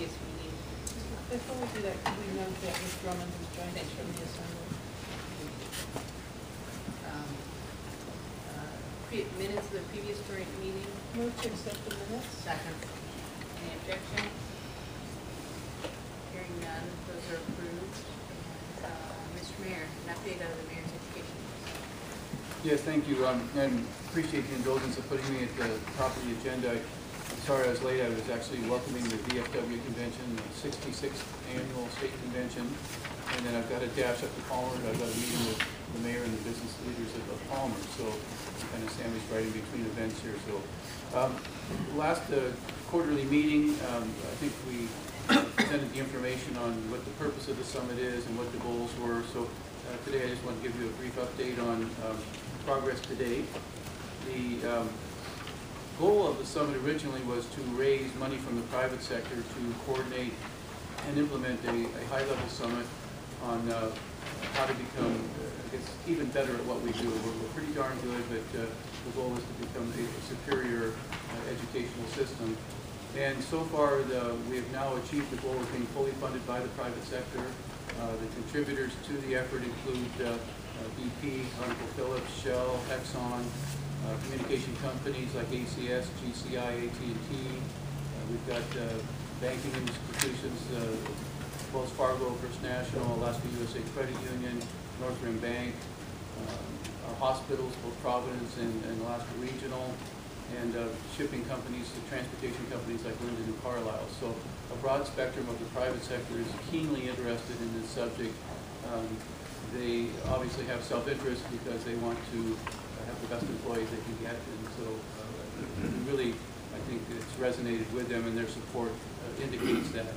previous meeting. Before we do that, can we note that Ms. Drummond has joined us from the assembly? Minutes of the previous joint meeting. Move to accept the minutes. Second. Any objection? Hearing none, those are approved. And, Mr. Mayor, an update of the mayor's education. Yes, thank you, and appreciate the indulgence of putting me at the top of the agenda. I'm sorry I was late. I was actually welcoming the VFW convention, the 66th annual state convention, and then I've got to dash up to Palmer. I've got a meeting with the mayor and the business leaders of Palmer, so I'm kind of sandwiched right in between events here. So last quarterly meeting, I think we presented the information on what the purpose of the summit is and what the goals were. So today I just want to give you a brief update on progress to date. The goal of the summit originally was to raise money from the private sector to coordinate and implement a high-level summit on how to become, I guess, even better at what we do. We're pretty darn good, but the goal is to become a superior educational system. And so far, we have now achieved the goal of being fully funded by the private sector. The contributors to the effort include BP, ConocoPhillips, Shell, Exxon, communication companies like ACS, GCI, AT&T. We've got banking institutions, Wells Fargo, First National, Alaska USA Credit Union, Northern Bank, our hospitals, both Providence and Alaska Regional, and shipping companies, transportation companies like Linden and Carlisle. So a broad spectrum of the private sector is keenly interested in this subject. They obviously have self-interest because they want to have the best employees they can get, and so really, I think it's resonated with them, and their support indicates that.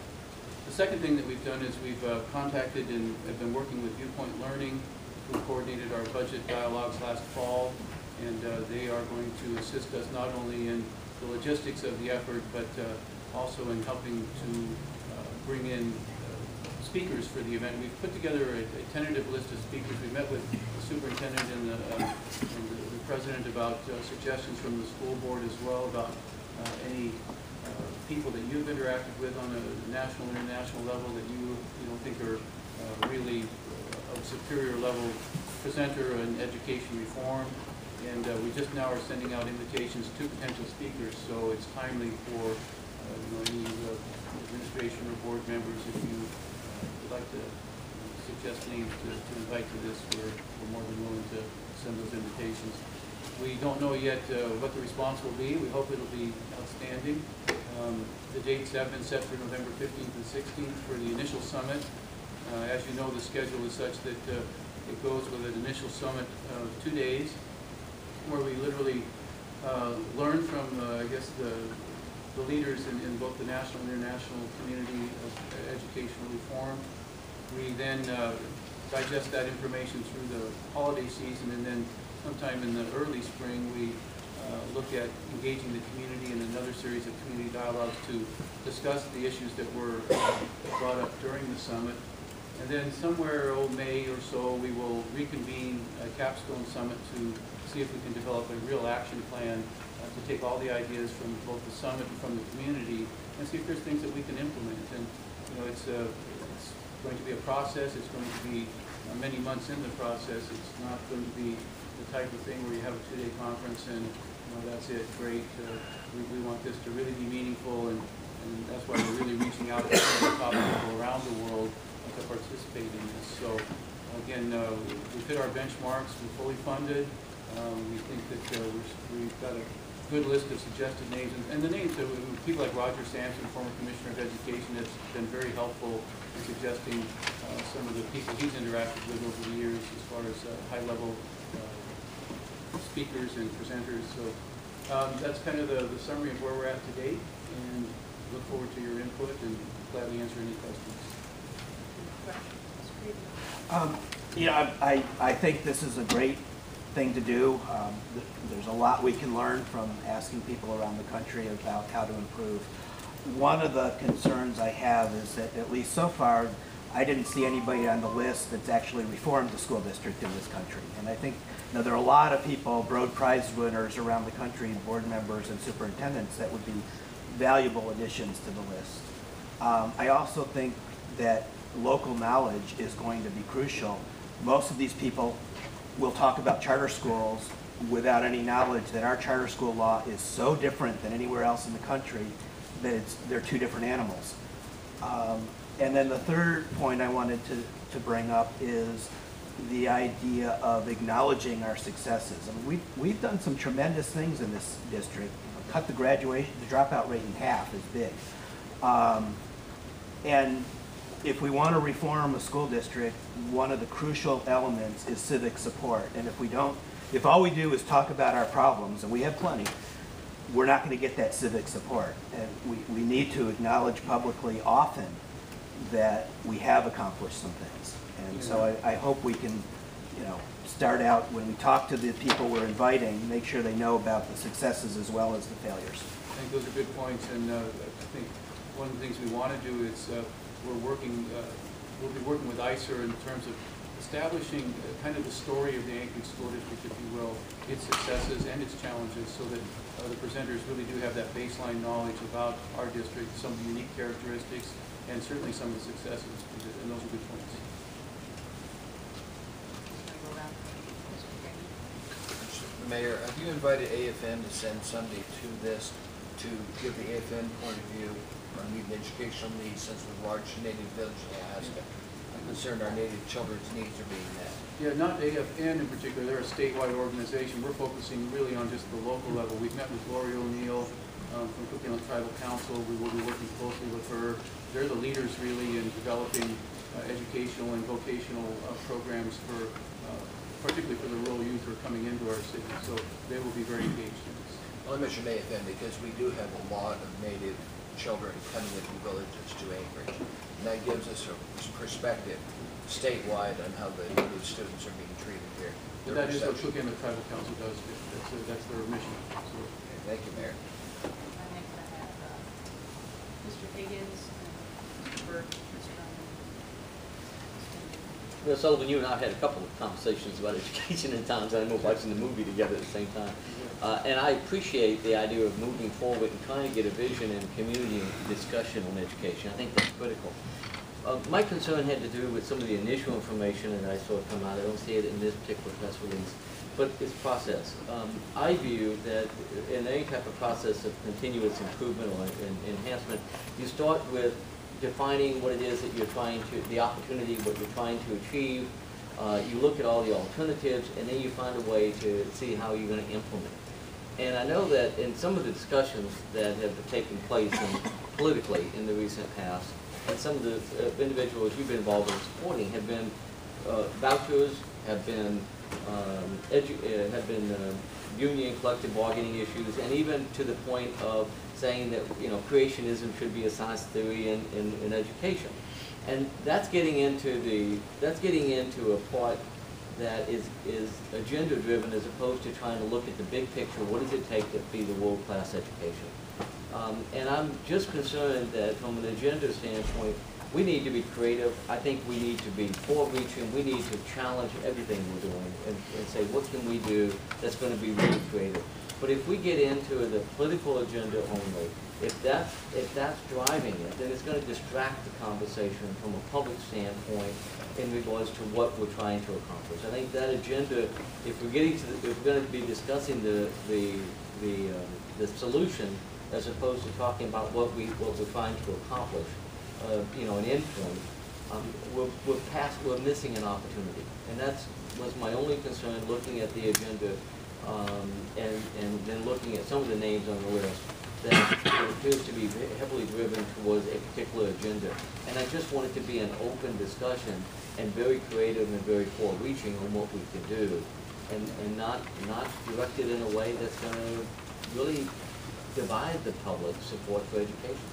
The second thing that we've done is we've contacted and have been working with Viewpoint Learning, who coordinated our budget dialogues last fall, and they are going to assist us not only in the logistics of the effort, but also in helping to bring in speakers for the event. We've put together a tentative list of speakers. We met with the superintendent and the president about suggestions from the school board as well about any people that you've interacted with on a national, international level that you don't think are really of superior level presenter in education reform. And we just now are sending out invitations to potential speakers, so it's timely for any administration or board members. If you would like to suggest names to invite to this, we're more than willing to send those invitations. We don't know yet what the response will be. We hope it'll be outstanding. The dates have been set for November 15th and 16th for the initial summit. As you know, the schedule is such that it goes with an initial summit of 2 days, where we literally learn from, I guess, the leaders in both the national and international community of educational reform. We then digest that information through the holiday season, and then sometime in the early spring we look at engaging the community in another series of community dialogues to discuss the issues that were brought up during the summit. And then somewhere May or so, we will reconvene a capstone summit to see if we can develop a real action plan to take all the ideas from both the summit and from the community and see if there's things that we can implement. And it's going to be a process. It's going to be many months in the process. It's not going to be the type of thing where you have a 2-day conference and that's it, great. We want this to really be meaningful, and that's why we're really reaching out to the top people around the world to participate in this. So again, we hit our benchmarks. We're fully funded. We think that we've got a good list of suggested names, and the names of people like Roger Sampson, former Commissioner of Education, has been very helpful in suggesting some of the people he's interacted with over the years as far as high-level speakers and presenters. So that's kind of the summary of where we're at to date, and look forward to your input and gladly answer any questions. I think this is a great thing to do. There's a lot we can learn from asking people around the country about how to improve. One of the concerns I have is that, at least so far, I didn't see anybody on the list that's actually reformed the school district in this country. And I think there are a lot of people, Broad Prize winners around the country, board members and superintendents, that would be valuable additions to the list. I also think that local knowledge is going to be crucial. Most of these people will talk about charter schools without any knowledge that our charter school law is so different than anywhere else in the country that they're two different animals. And then the third point I wanted to bring up is the idea of acknowledging our successes. I mean, we've done some tremendous things in this district. You know, cut the dropout rate in half is big. And if we want to reform a school district, one of the crucial elements is civic support. And if all we do is talk about our problems, and we have plenty, we're not going to get that civic support. And we need to acknowledge publicly often that we have accomplished some things. And so I hope we can, start out when we talk to the people we're inviting, make sure they know about the successes as well as the failures. I think those are good points, and I think one of the things we want to do is we'll be working with ICER in terms of establishing kind of the story of the Anchorage School District, if you will, its successes and its challenges, so that the presenters really do have that baseline knowledge about our district, some of the unique characteristics, and certainly some of the successes, and those are good points. Mayor, have you invited AFN to send somebody to this to give the AFN point of view on meeting educational needs, since we're a large native village in Alaska? I'm concerned our native children's needs are being met. Yeah, not AFN in particular. They're a statewide organization. We're focusing really on just the local level. We've met with Lori O'Neill from Cook Inlet Tribal Council. We will be working closely with her. They're the leaders really in developing educational and vocational programs for particularly for the rural youth who are coming into our city. So they will be very engaged in this. Well, I mentioned AFN because we do have a lot of native children coming into villages to Anchorage. And that gives us a perspective statewide on how the native students are being treated here. That is what Cook Inlet Tribal Council does. That's their mission. So, okay, thank you, Mayor. Next I have Mr. Higgins, Mr. Burke, Mr. Drummond. Well, Sullivan, you and I had a couple of conversations about education in times. I remember watching the movie together at the same time. And I appreciate the idea of moving forward and trying to get a vision and community discussion on education. I think that's critical. My concern had to do with some of the initial information that I saw come out. I don't see it in this particular press release, but it's process. I view that in any type of process of continuous improvement or enhancement, you start with defining what it is that you're trying to, the opportunity, what you're trying to achieve. You look at all the alternatives, and then you find a way to see how you're going to implement. And I know that in some of the discussions that have taken place politically in the recent past, and some of the individuals you've been involved in supporting have been vouchers, have been union collective bargaining issues, and even to the point of saying that creationism should be a science theory in education, and that's getting into a part that is agenda driven as opposed to trying to look at the big picture. What does it take to be the world-class education? And I'm just concerned that from an agenda standpoint, we need to be creative. I think we need to be far-reaching. We need to challenge everything we're doing and say, what can we do that's going to be really creative? But if we get into the political agenda only, if that's driving it, then it's going to distract the conversation from a public standpoint in regards to what we're trying to accomplish. I think that agenda, if we're going to be discussing the solution as opposed to talking about what we're trying to accomplish, an endpoint, we're missing an opportunity, and was my only concern looking at the agenda, and then looking at some of the names on the list that it appears to be heavily driven towards a particular agenda. And I just want it to be an open discussion and very creative and very far-reaching on what we can do, and not directed in a way that's going to really divide the public support for education.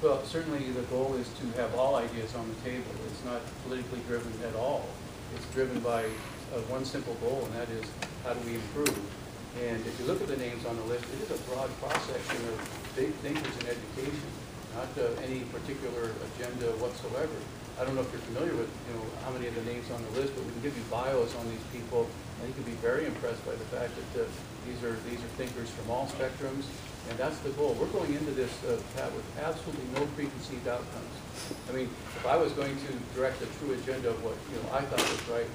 well, certainly the goal is to have all ideas on the table. It's not politically driven at all. It's driven by one simple goal, and that is how do we improve? And if you look at the names on the list, it is a broad cross-section of big thinkers in education, not any particular agenda whatsoever. I don't know if you're familiar with how many of the names on the list, but we can give you bios on these people, and you can be very impressed by the fact that these are thinkers from all spectrums, And that's the goal. We're going into this, Pat, with absolutely no preconceived outcomes. I mean, if I was going to direct a true agenda of what, I thought was right,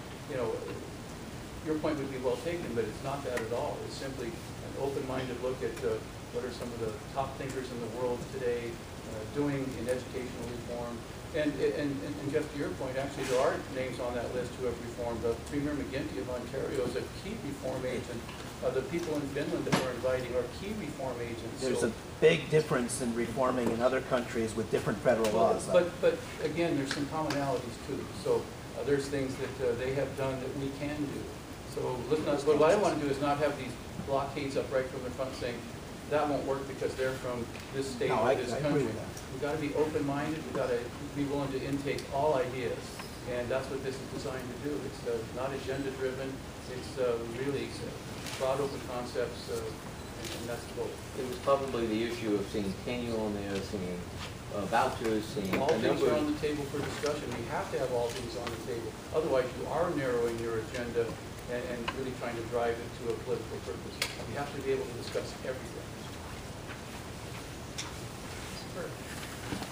your point would be well taken, but it's not that at all. It's simply an open-minded look at what are some of the top thinkers in the world today doing in educational reform. And Jeff, to your point, actually, there are names on that list who have reformed. Premier McGuinty of Ontario is a key reform agent. The people in Finland that we're inviting are key reform agents. There's a big difference in reforming in other countries with different federal laws. But again, there's some commonalities too. So there's things that they have done that we can do. So what I want to do is not have these blockades up right from the front saying, that won't work because they're from this state or this country. We've got to be open-minded. We've got to be willing to intake all ideas. And that's what this is designed to do. It's not agenda-driven. It's really broad, open concepts, and that's the goal. It was probably the issue of seeing tenure on there, seeing vouchers, seeing All a things number are of... on the table for discussion. We have to have all things on the table. Otherwise, you are narrowing your agenda and really trying to drive it to a political purpose. We have to be able to discuss everything.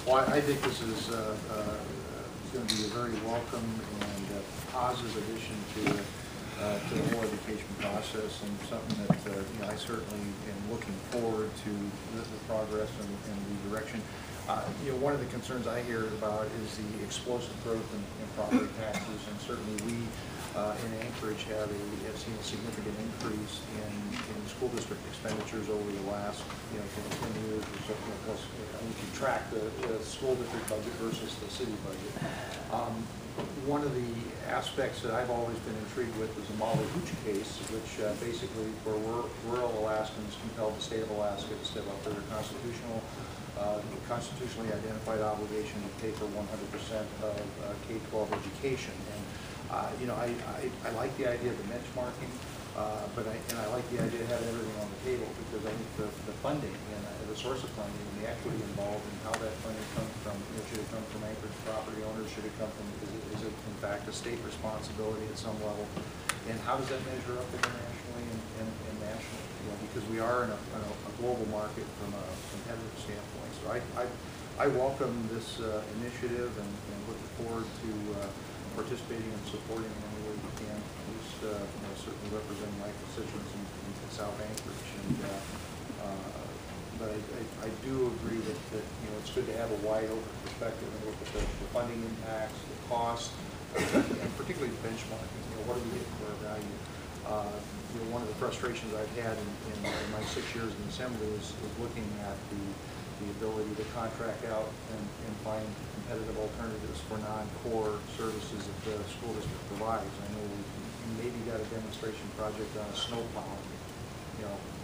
Well, I think this is going to be a very welcome and positive addition to the whole education process, and something that I certainly am looking forward to the progress and the direction. One of the concerns I hear about is the explosive growth in property taxes, and certainly we in Anchorage have seen a significant increase in school district expenditures over the last 10 years or so. We can track the school district budget versus the city budget. One of the aspects that I've always been intrigued with is the Molly Hooch case, which basically where rural Alaskans compelled the state of Alaska to step up their constitutionally identified obligation to pay for 100% of K-12 education. And I like the idea of the benchmarking, but I like the idea of having everything on the table, because I think the funding and the source of funding and the equity involved and how that funding comes from, should it come from Anchorage property owners, should it come from, is it in fact a state responsibility at some level, and how does that measure up internationally and nationally? Because we are in a global market from a competitive standpoint. So I welcome this initiative and looking forward to participating and supporting in any way we can, at least certainly representing my constituents in South Anchorage. And but I do agree that it's good to have a wide open perspective and look at the funding impacts, the cost, and particularly the benchmarking. What do we get for our value? One of the frustrations I've had in my 6 years in Assembly is looking at the ability to contract out and find competitive alternatives for non-core services that the school district provides. I know we maybe got a demonstration project on a snow plow,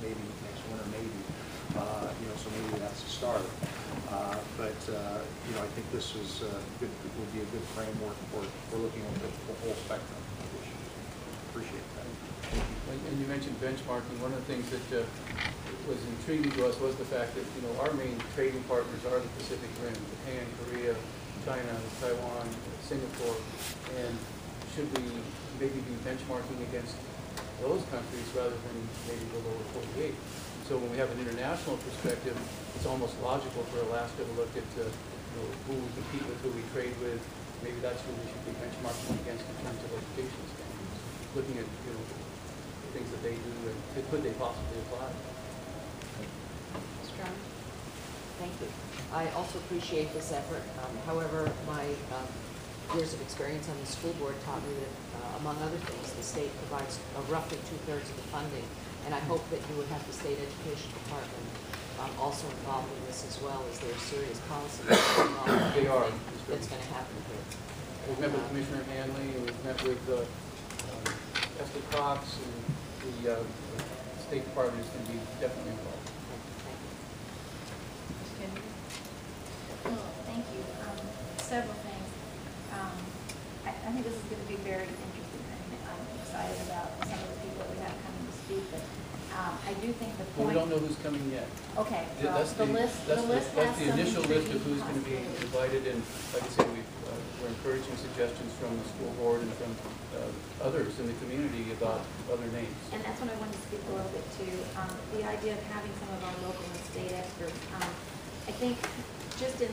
maybe next winter, maybe. So maybe that's a start. But I think this is good. Would be a good framework for looking at the whole spectrum of issues. Appreciate that. And you mentioned benchmarking. One of the things that was intriguing to us was the fact that our main trading partners are the Pacific Rim: Japan, Korea, China, Taiwan, Singapore. And should we maybe be benchmarking against those countries rather than maybe the lower 48? So when we have an international perspective, it's almost logical for Alaska to look at who we compete with, who we trade with. Maybe that's who we should be benchmarking against in terms of education standards. Looking at the things that they do and could they possibly apply. Mr. Drummond? Thank you. I also appreciate this effort. However, my years of experience on the school board taught me that, among other things, the state provides roughly 2/3 of the funding. And I hope that you would have the state education department also involved in this as well, as there are serious policies involved. They are. That's going to happen here. We've met with Commissioner Hanley, and we've met with Esther Cox, and the State Department is going to be definitely involved. Ms. Kennedy? Well, thank you. Several things. I think this is going to be very interesting, and I'm excited about some of the people we have coming to speak. But I do think the Well, we point? don't know who's coming yet. Okay, Yeah, well, that's the list that's has that's the some initial list of intriguing who's gonna be possibilities. invited, and like I say, we're encouraging suggestions from the school board and from others in the community about other names. And that's what I wanted to speak a little bit to, the idea of having some of our local and state experts. I think just in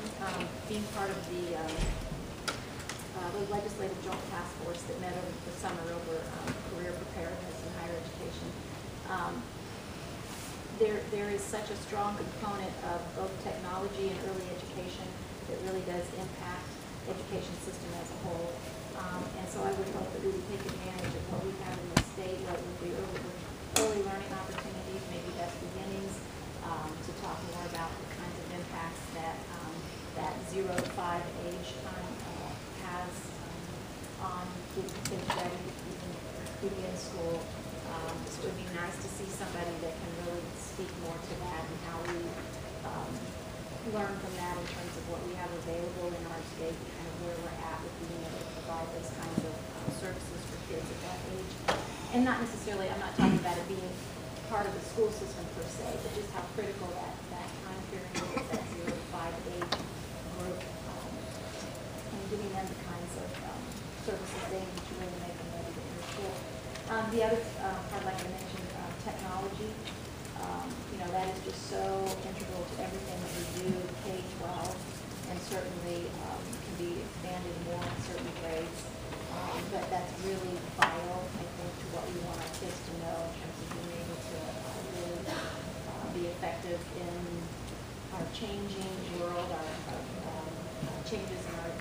being part of the legislative joint task force that met over the summer over career preparedness in higher education, there is such a strong component of both technology and early education that really does impact the education system as a whole. And so I would hope that we would take advantage of what we have in the state, what would be early learning opportunities, maybe best beginnings, to talk more about the kinds of impacts that that 0 to 5 age time has on getting kids ready to begin school. It would be nice to see somebody that can really speak more to that and how we learn from that in terms of what we have available in our state and kind of where we're at with being able to provide those kinds of services for kids at that age. And not necessarily, I'm not talking about it being part of the school system per se, but just how critical that time period is, that 0 to 5 age group, and giving them the kinds of services they need to really make them ready to enter school. The other part, like I mentioned, technology, that is just so integral to everything that we do, K-12, and certainly can be expanded more in certain grades. But that's really vital, I think, to what we want our kids to know in terms of being able to really be effective in our changing world, our changes in our